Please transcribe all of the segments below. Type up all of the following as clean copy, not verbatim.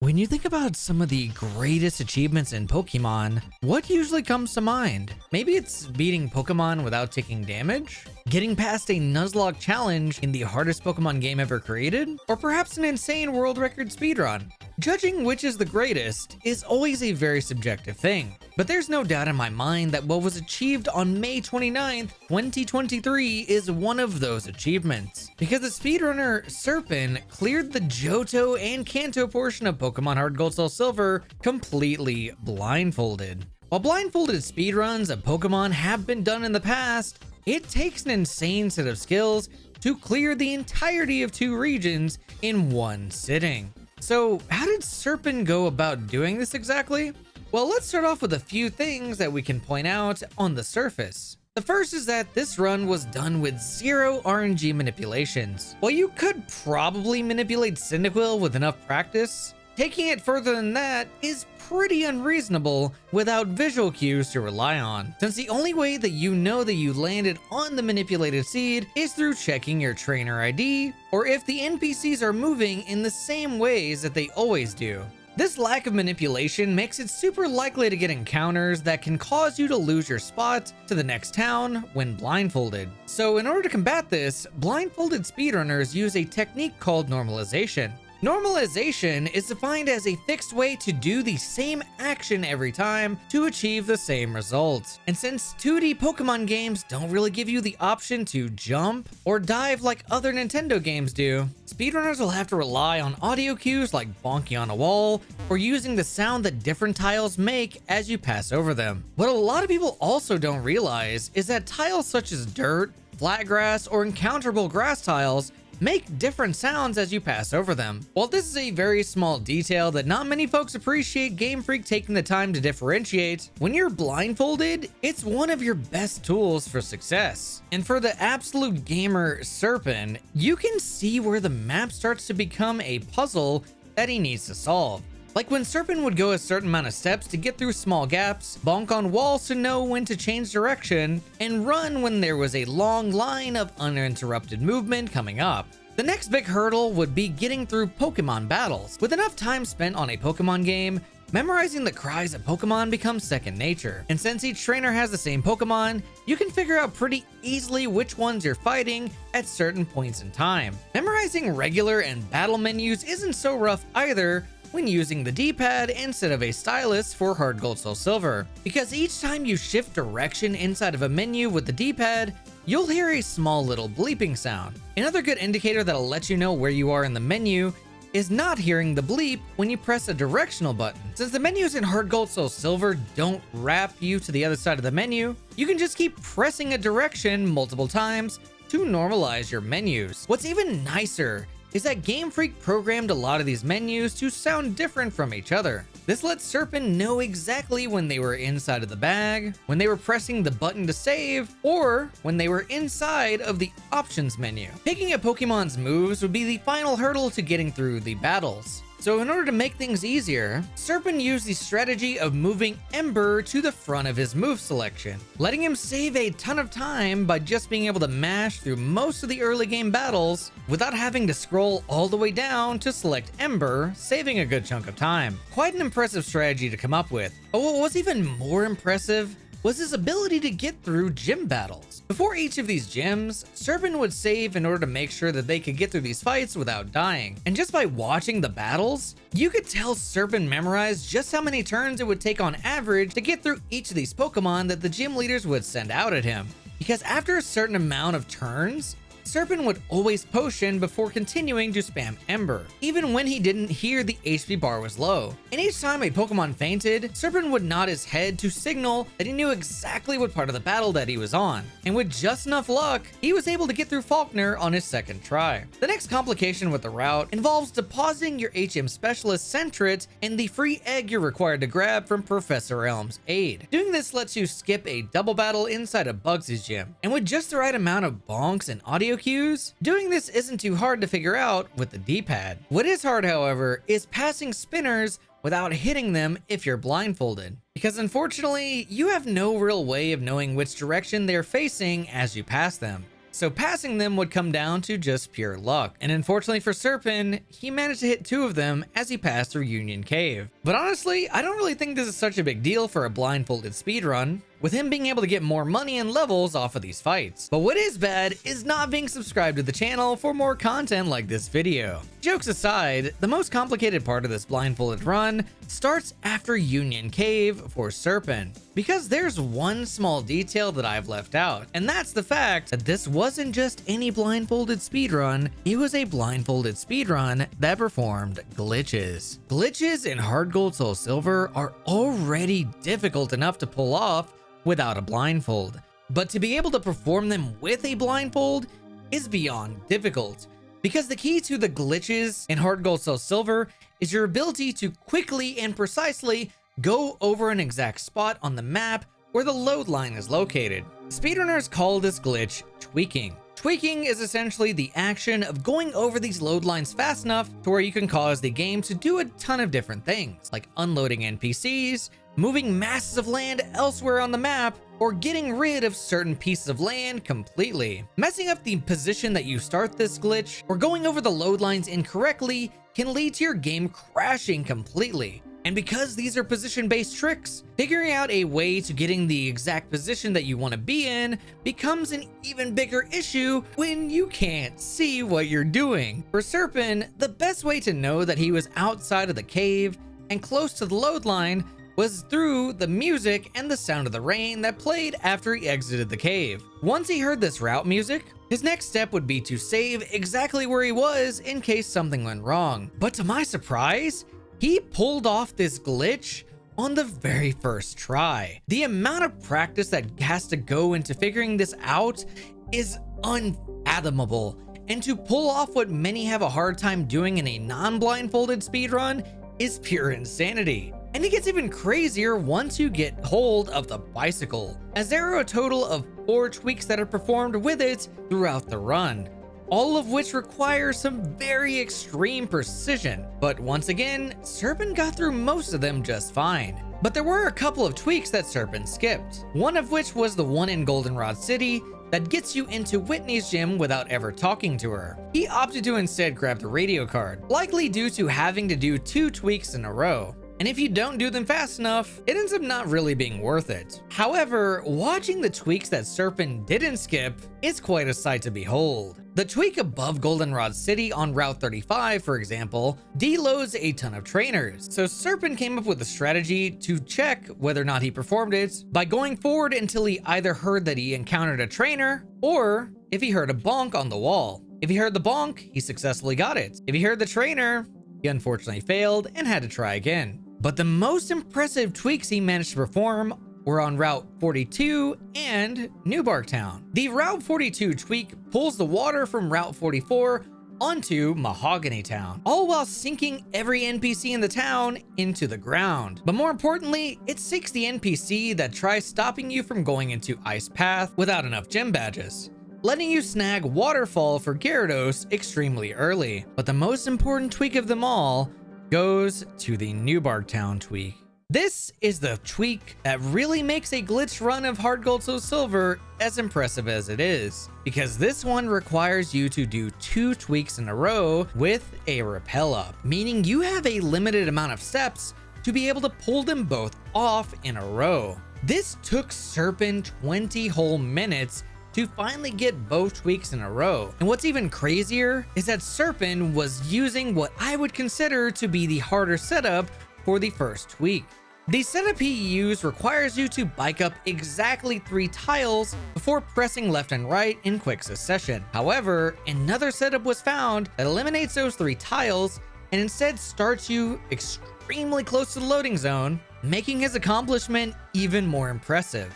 When you think about some of the greatest achievements in Pokemon, what usually comes to mind? Maybe it's beating Pokemon without taking damage? Getting past a Nuzlocke challenge in the hardest Pokemon game ever created? Or perhaps an insane world record speedrun? Judging which is the greatest is always a very subjective thing, but there's no doubt in my mind that what was achieved on May 29th, 2023 is one of those achievements, because the speedrunner Serpent cleared the Johto and Kanto portion of Pokemon HeartGold SoulSilver completely blindfolded. While blindfolded speedruns of Pokemon have been done in the past, it takes an insane set of skills to clear the entirety of 2 regions in one sitting. So how did Serpent go about doing this exactly? Well, let's start off with a few things that we can point out on the surface. The first is that this run was done with 0 RNG manipulations. While you could probably manipulate Cyndaquil with enough practice, taking it further than that is pretty unreasonable without visual cues to rely on, since the only way that you know that you landed on the manipulated seed is through checking your trainer ID, or if the NPCs are moving in the same ways that they always do. This lack of manipulation makes it super likely to get encounters that can cause you to lose your spot to the next town when blindfolded. So in order to combat this, blindfolded speedrunners use a technique called normalization. Normalization is defined as a fixed way to do the same action every time to achieve the same results. And since 2D Pokemon games don't really give you the option to jump or dive like other Nintendo games do, speedrunners will have to rely on audio cues like bonking on a wall or using the sound that different tiles make as you pass over them. What a lot of people also don't realize is that tiles such as dirt, flat grass, or encounterable grass tiles make different sounds as you pass over them. While this is a very small detail that not many folks appreciate Game Freak taking the time to differentiate, when you're blindfolded, it's one of your best tools for success. And for the absolute gamer Serpent, you can see where the map starts to become a puzzle that he needs to solve. Like when Serpent would go a certain amount of steps to get through small gaps, bonk on walls to know when to change direction, and run when there was a long line of uninterrupted movement coming up. The next big hurdle would be getting through Pokemon battles. With enough time spent on a Pokemon game, memorizing the cries of Pokemon becomes second nature. And since each trainer has the same Pokemon, you can figure out pretty easily which ones you're fighting at certain points in time. Memorizing regular and battle menus isn't so rough either when using the D-pad instead of a stylus for HeartGold SoulSilver, because each time you shift direction inside of a menu with the D-pad, you'll hear a small little bleeping sound. Another good indicator that'll let you know where you are in the menu is not hearing the bleep when you press a directional button. Since the menus in HeartGold SoulSilver don't wrap you to the other side of the menu, you can just keep pressing a direction multiple times to normalize your menus. What's even nicer is that Game Freak programmed a lot of these menus to sound different from each other. This lets Serpent know exactly when they were inside of the bag, when they were pressing the button to save, or when they were inside of the options menu. Picking a Pokemon's moves would be the final hurdle to getting through the battles. So in order to make things easier, Serpent used the strategy of moving Ember to the front of his move selection, letting him save a ton of time by just being able to mash through most of the early game battles without having to scroll all the way down to select Ember, saving a good chunk of time. Quite an impressive strategy to come up with. But what was even more impressive was his ability to get through gym battles. Before each of these gyms, Serpent would save in order to make sure that they could get through these fights without dying. And just by watching the battles, you could tell Serpent memorized just how many turns it would take on average to get through each of these Pokemon that the gym leaders would send out at him. Because after a certain amount of turns, Serpent would always potion before continuing to spam Ember, even when he didn't hear the HP bar was low. And each time a Pokemon fainted, Serpent would nod his head to signal that he knew exactly what part of the battle that he was on. And with just enough luck, he was able to get through Faulkner on his second try. The next complication with the route involves depositing your HM Specialist Sentret and the free egg you're required to grab from Professor Elm's aid. Doing this lets you skip a double battle inside of Bugsy's gym. And with just the right amount of bonks and audio cues, doing this isn't too hard to figure out with the D-pad. What is hard, however, is passing spinners without hitting them if you're blindfolded, because unfortunately, you have no real way of knowing which direction they're facing as you pass them. so passing them would come down to just pure luck. And unfortunately for Serpent, he managed to hit 2 of them as he passed through Union Cave. But honestly, I don't really think this is such a big deal for a blindfolded speedrun, with him being able to get more money and levels off of these fights. But what is bad is not being subscribed to the channel for more content like this video. Jokes aside, the most complicated part of this blindfolded run starts after Union Cave for Serpent, because there's one small detail that I've left out, and that's the fact that this wasn't just any blindfolded speedrun, it was a blindfolded speedrun that performed glitches. Glitches in HeartGold SoulSilver are already difficult enough to pull off without a blindfold, but to be able to perform them with a blindfold is beyond difficult, because the key to the glitches in HeartGold SoulSilver is your ability to quickly and precisely go over an exact spot on the map where the load line is located. Speedrunners call this glitch tweaking. Tweaking is essentially the action of going over these load lines fast enough to where you can cause the game to do a ton of different things, like unloading NPCs, moving masses of land elsewhere on the map, or getting rid of certain pieces of land completely. Messing up the position that you start this glitch, or going over the load lines incorrectly can lead to your game crashing completely. And because these are position-based tricks, figuring out a way to getting the exact position that you want to be in becomes an even bigger issue when you can't see what you're doing. For Serpent, the best way to know that he was outside of the cave and close to the load line was through the music and the sound of the rain that played after he exited the cave. Once he heard this route music, his next step would be to save exactly where he was in case something went wrong. But to my surprise, he pulled off this glitch on the very first try. The amount of practice that has to go into figuring this out is unfathomable, and to pull off what many have a hard time doing in a non-blindfolded speedrun is pure insanity. And it gets even crazier once you get hold of the bicycle, as there are a total of 4 tweaks that are performed with it throughout the run, all of which require some very extreme precision. But once again, Serpent got through most of them just fine. But there were a couple of tweaks that Serpent skipped, one of which was the one in Goldenrod City that gets you into Whitney's gym without ever talking to her. He opted to instead grab the radio card, likely due to having to do 2 tweaks in a row. And if you don't do them fast enough, it ends up not really being worth it. However, watching the tweaks that Serpent didn't skip is quite a sight to behold. The tweak above Goldenrod City on Route 35, for example, deloads a ton of trainers. So Serpent came up with a strategy to check whether or not he performed it by going forward until he either heard that he encountered a trainer, or if he heard a bonk on the wall. If he heard the bonk, he successfully got it. If he heard the trainer, he unfortunately failed and had to try again. But the most impressive tweaks he managed to perform were on Route 42 and New Barktown. The Route 42 tweak pulls the water from Route 44 onto Mahogany Town, all while sinking every NPC in the town into the ground. But more importantly, it sinks the NPC that tries stopping you from going into Ice Path without enough gem badges, letting you snag Waterfall for Gyarados extremely early. But the most important tweak of them all goes to the New Barktown tweak. This is the tweak that really makes a glitch run of HeartGold SoulSilver as impressive as it is, because this one requires you to do 2 tweaks in a row with a rappel up, meaning you have a limited amount of steps to be able to pull them both off in a row. This took Serpent 20 whole minutes to finally get both tweaks in a row. And what's even crazier is that Serpent was using what I would consider to be the harder setup for the first tweak. The setup he used requires you to bike up exactly 3 tiles before pressing left and right in quick succession. However, another setup was found that eliminates those 3 tiles and instead starts you extremely close to the loading zone, making his accomplishment even more impressive.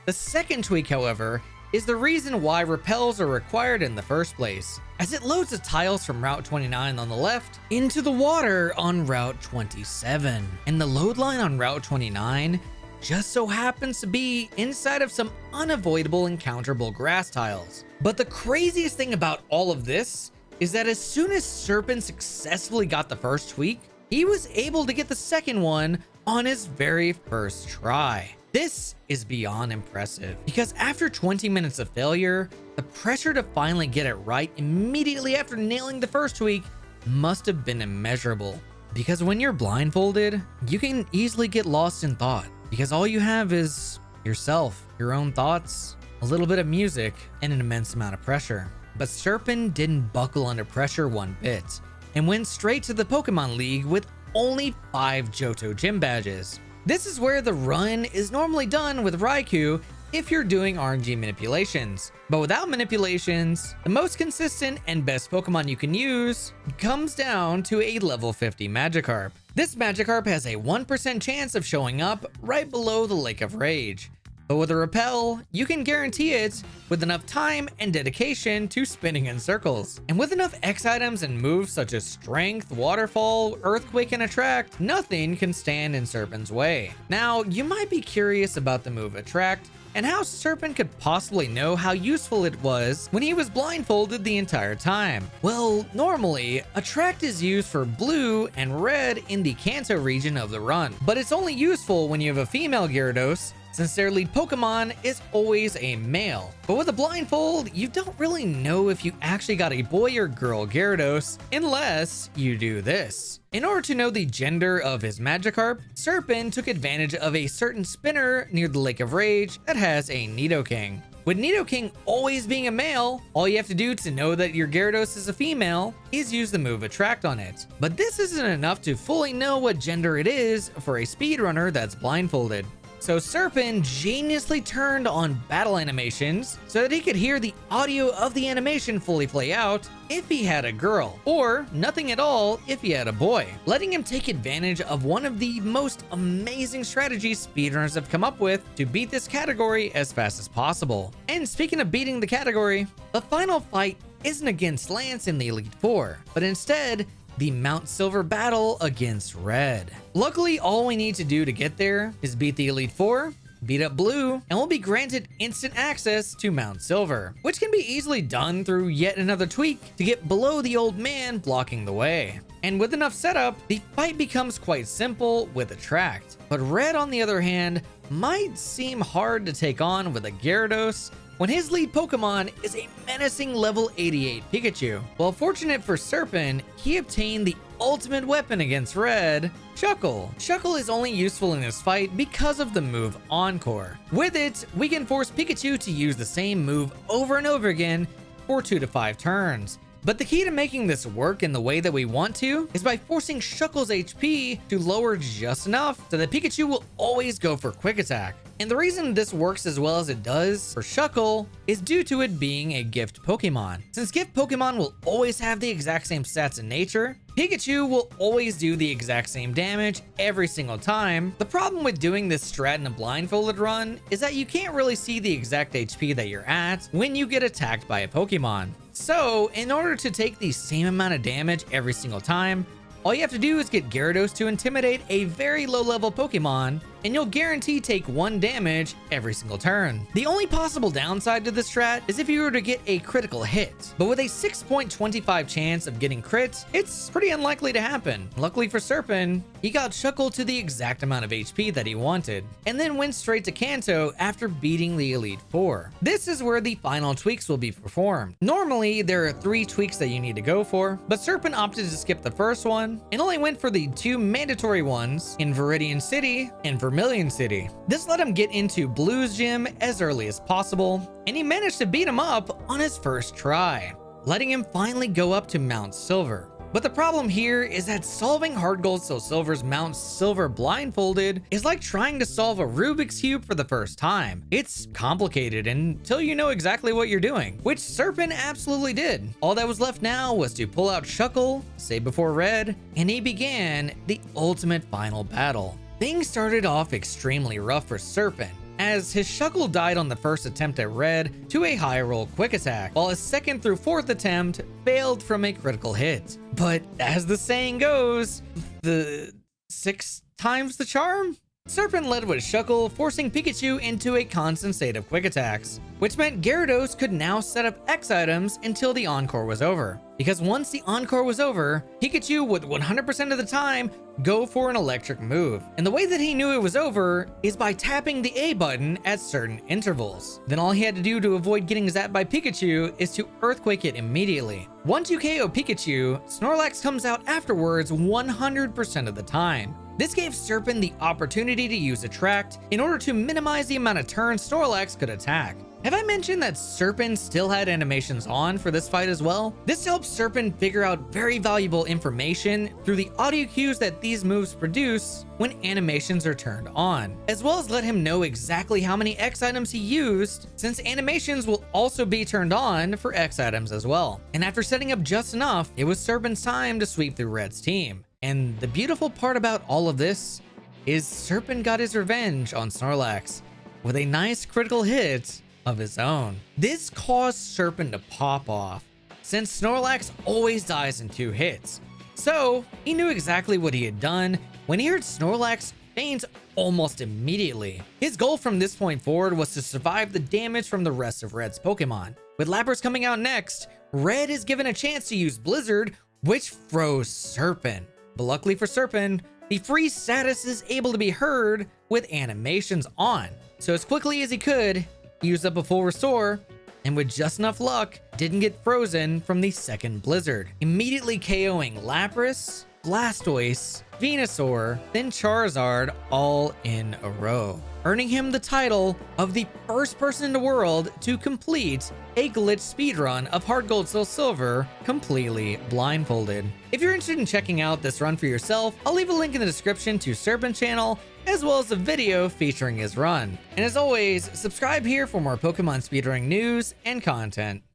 The second tweak, however, is the reason why rappels are required in the first place, as it loads the tiles from Route 29 on the left into the water on Route 27. And the load line on Route 29 just so happens to be inside of some unavoidable encounterable grass tiles. But the craziest thing about all of this is that as soon as Serpent successfully got the first tweak, he was able to get the second one on his very first try. This is beyond impressive because after 20 minutes of failure, the pressure to finally get it right immediately after nailing the first tweak must have been immeasurable. Because when you're blindfolded, you can easily get lost in thought because all you have is yourself, your own thoughts, a little bit of music, and an immense amount of pressure. But Serpent didn't buckle under pressure one bit and went straight to the Pokemon League with only 5 Johto Gym badges. This is where the run is normally done with Raikou if you're doing RNG manipulations. But without manipulations, the most consistent and best Pokemon you can use comes down to a level 50 Magikarp. This Magikarp has a 1% chance of showing up right below the Lake of Rage. But with a repel, you can guarantee it with enough time and dedication to spinning in circles. And with enough X items and moves such as Strength, Waterfall, Earthquake, and Attract, nothing can stand in Serpent's way. Now, you might be curious about the move Attract and how Serpent could possibly know how useful it was when he was blindfolded the entire time. Well, normally, Attract is used for blue and red in the Kanto region of the run, but it's only useful when you have a female Gyarados, since their lead Pokemon is always a male. But with a blindfold, you don't really know if you actually got a boy or girl Gyarados unless you do this. In order to know the gender of his Magikarp, Serpent took advantage of a certain spinner near the Lake of Rage that has a Nidoking. With Nidoking always being a male, all you have to do to know that your Gyarados is a female is use the move Attract on it. But this isn't enough to fully know what gender it is for a speedrunner that's blindfolded. So Serpent geniusly turned on battle animations so that he could hear the audio of the animation fully play out if he had a girl, or nothing at all if he had a boy, letting him take advantage of one of the most amazing strategies speedrunners have come up with to beat this category as fast as possible. And speaking of beating the category, the final fight isn't against Lance in the Elite Four, but instead the Mount Silver battle against Red. Luckily, all we need to do to get there is beat the Elite Four, beat up Blue, and we'll be granted instant access to Mount Silver, which can be easily done through yet another tweak to get below the old man blocking the way. And with enough setup, the fight becomes quite simple with Attract. But Red, on the other hand, might seem hard to take on with a Gyarados when his lead Pokemon is a menacing level 88 Pikachu. Well, fortunate for Serpent, he obtained the ultimate weapon against Red, Shuckle. Shuckle is only useful in this fight because of the move Encore. With it, we can force Pikachu to use the same move over and over again for 2 to 5 turns. But the key to making this work in the way that we want to is by forcing Shuckle's HP to lower just enough so that Pikachu will always go for Quick Attack. And the reason this works as well as it does for Shuckle is due to it being a gift Pokemon. Since gift Pokemon will always have the exact same stats in nature, Pikachu will always do the exact same damage every single time. The problem with doing this strat in a blindfolded run is that you can't really see the exact HP that you're at when you get attacked by a Pokemon. So, in order to take the same amount of damage every single time, all you have to do is get Gyarados to intimidate a very low level Pokemon, and you'll guarantee take 1 damage every single turn. The only possible downside to this strat is if you were to get a critical hit, but with a 6.25 chance of getting crit, it's pretty unlikely to happen. Luckily for Serpent, he got Shuckle to the exact amount of HP that he wanted, and then went straight to Kanto after beating the Elite Four. This is where the final tweaks will be performed. Normally, there are 3 tweaks that you need to go for, but Serpent opted to skip the first one and only went for the 2 mandatory ones in Viridian City and Vermilion City. This let him get into Blue's gym as early as possible, and he managed to beat him up on his first try, letting him finally go up to Mount Silver. But the problem here is that solving HeartGold SoulSilver's Mount Silver blindfolded is like trying to solve a Rubik's Cube for the first time. It's complicated until you know exactly what you're doing, which Serpent absolutely did. All that was left now was to pull out Shuckle, save before Red, and he began the ultimate final battle. Things started off extremely rough for Serpent, as his Shuckle died on the first attempt at Red to a high roll Quick Attack, while his second through 4th attempt failed from a critical hit. But as the saying goes, the 6 times the charm? Serpent led with Shuckle, forcing Pikachu into a constant state of Quick Attacks, which meant Gyarados could now set up X items until the Encore was over. because once the encore was over, Pikachu would 100% of the time go for an electric move. And the way that he knew it was over is by tapping the A button at certain intervals. Then all he had to do to avoid getting zapped by Pikachu is to Earthquake it immediately. Once you KO Pikachu, Snorlax comes out afterwards 100% of the time. This gave Serpent the opportunity to use Attract in order to minimize the amount of turns Snorlax could attack. Have I mentioned that Serpent still had animations on for this fight as well? This helps Serpent figure out very valuable information through the audio cues that these moves produce when animations are turned on, as well as let him know exactly how many X items he used, since animations will also be turned on for X items as well. And after setting up just enough, it was Serpent's time to sweep through Red's team. And the beautiful part about all of this is Serpent got his revenge on Snorlax with a nice critical hit of his own. This caused Serpent to pop off, since Snorlax always dies in 2 hits. So he knew exactly what he had done when he heard Snorlax faint almost immediately. His goal from this point forward was to survive the damage from the rest of Red's Pokemon. With Lapras coming out next, Red is given a chance to use Blizzard, which froze Serpent. But luckily for Serpent, the freeze status is able to be heard with animations on. So as quickly as he could, he used up a full restore, and with just enough luck, didn't get frozen from the second Blizzard, immediately KOing Lapras, Blastoise, Venusaur, then Charizard all in a row, earning him the title of the first person in the world to complete a glitch speedrun of HeartGold SoulSilver completely blindfolded. If you're interested in checking out this run for yourself, I'll leave a link in the description to Serpent's channel, as well as a video featuring his run. And as always, subscribe here for more Pokemon speedrunning news and content.